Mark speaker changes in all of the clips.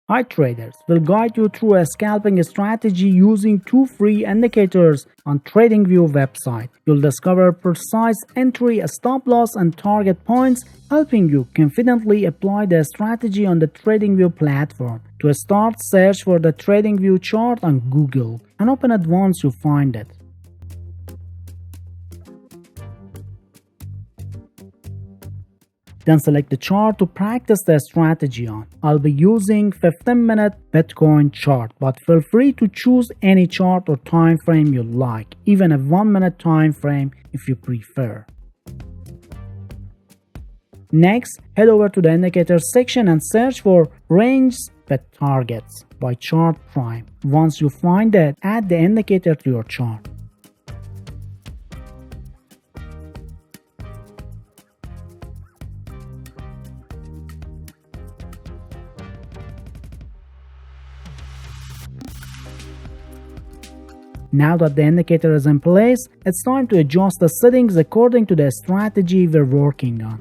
Speaker 1: Hi traders, we'll guide you through a scalping strategy using two free indicators on TradingView website. You'll discover precise entry, stop loss and target points, helping you confidently apply the strategy on the TradingView platform. To start, search for the TradingView chart on Google and open it once you find it. Then select the chart to practice the strategy on. I'll be using 15-minute Bitcoin chart, but feel free to choose any chart or time frame you like, even a 1-minute time frame if you prefer. Next, head over to the indicator section and search for range with targets by chart prime. Once you find it, add the indicator to your chart. Now that the indicator is in place, it's time to adjust the settings according to the strategy we're working on.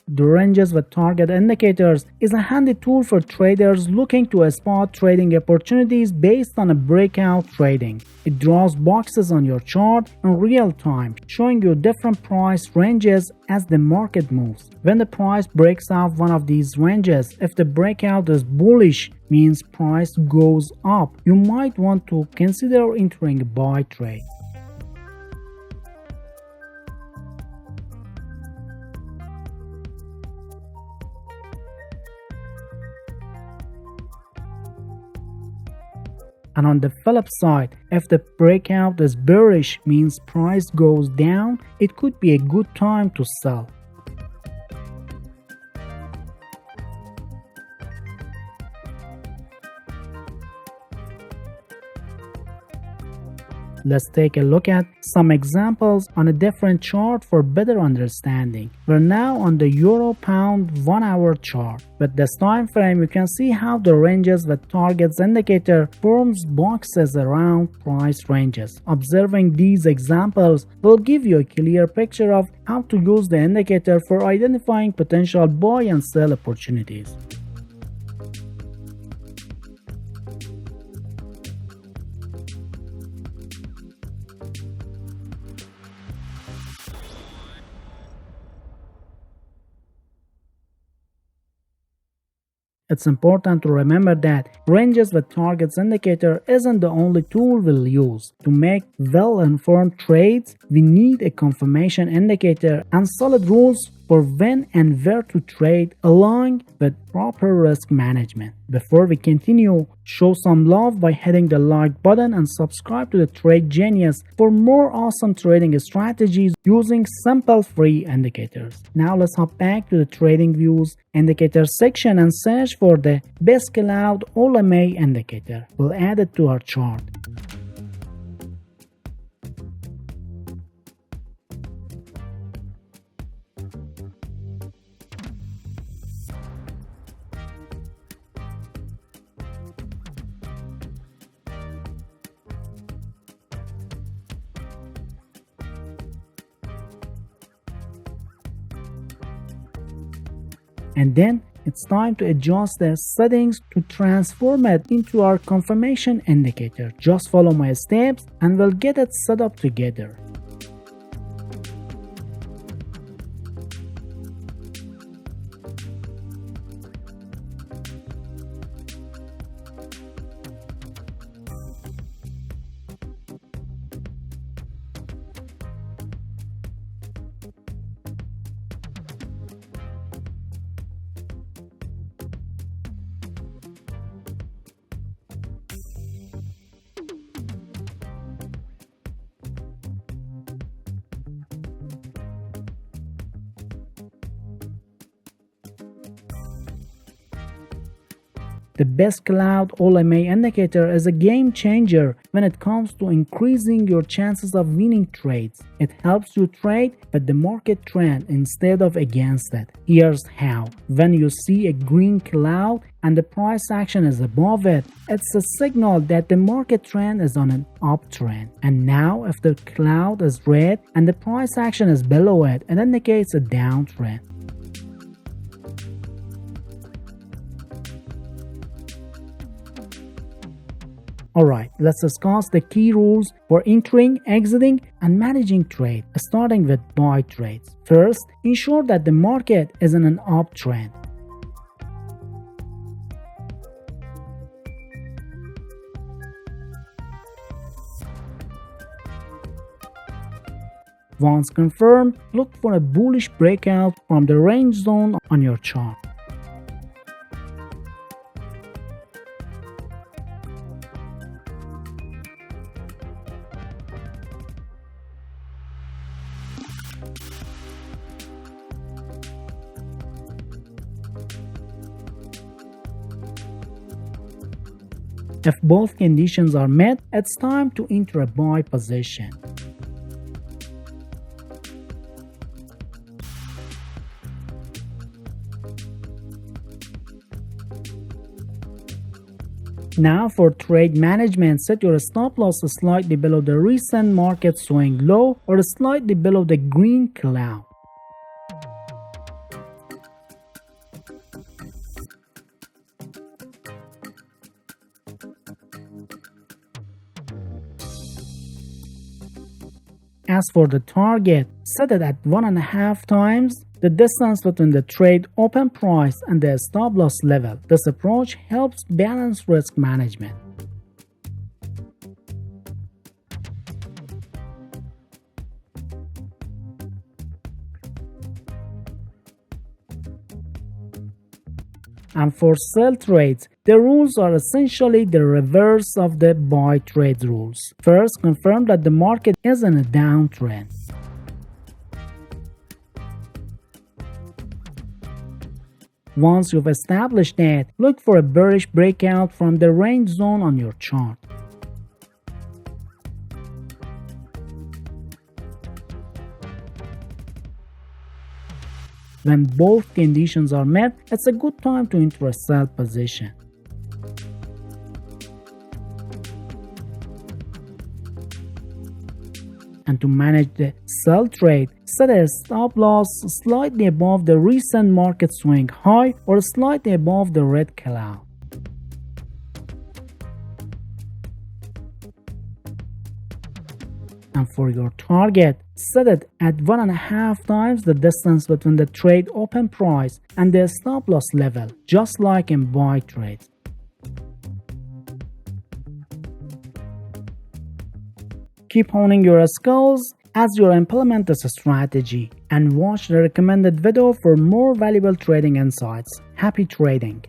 Speaker 1: The ranges with target indicators is a handy tool for traders looking to spot trading opportunities based on a breakout trading. It draws boxes on your chart in real time, showing you different price ranges as the market moves. When the price breaks out one of these ranges, if the breakout is bullish, means price goes up, you might want to consider entering a buy trade. And on the flip side, if the breakout is bearish, means price goes down, it could be a good time to sell. Let's take a look at some examples on a different chart for better understanding. We're now on the Euro-Pound 1-hour chart. With this time frame, you can see how the ranges with targets indicator forms boxes around price ranges. Observing these examples will give you a clear picture of how to use the indicator for identifying potential buy and sell opportunities. It's important to remember that ranges with targets indicator isn't the only tool we'll use. To make well-informed trades, we need a confirmation indicator and solid rules for when and where to trade along with proper risk management. Before we continue, show some love by hitting the like button and subscribe to the TradeGenius for more awesome trading strategies using simple free indicators. Now let's hop back to the TradingView's indicator section and search for the best allowed OLMA indicator. We'll add it to our chart. And then it's time to adjust the settings to transform it into our confirmation indicator. Just follow my steps and we'll get it set up together. The best cloud OLMA indicator is a game changer when it comes to increasing your chances of winning trades. It helps you trade with the market trend instead of against it. Here's how. When you see a green cloud and the price action is above it, it's a signal that the market trend is on an uptrend. And now if the cloud is red and the price action is below it, it indicates a downtrend. Alright, let's discuss the key rules for entering, exiting, and managing trade, starting with buy trades. First, ensure that the market is in an uptrend. Once confirmed, look for a bullish breakout from the range zone on your chart. If both conditions are met, it's time to enter a buy position. Now for trade management, set your stop loss slightly below the recent market swing low or slightly below the green cloud. As for the target, set it at 1.5 times the distance between the trade open price and the stop loss level. This approach helps balance risk management. And for sell trades, the rules are essentially the reverse of the buy trade rules. First, confirm that the market is in a downtrend. Once you've established that, look for a bearish breakout from the range zone on your chart. When both conditions are met, it's a good time to enter a sell position. And to manage the sell trade, set a stop loss slightly above the recent market swing high or slightly above the red cloud. And for your target, set it at 1.5 times the distance between the trade open price and the stop loss level, just like in buy trades. Keep honing your skills as you implement this strategy and watch the recommended video for more valuable trading insights. Happy trading!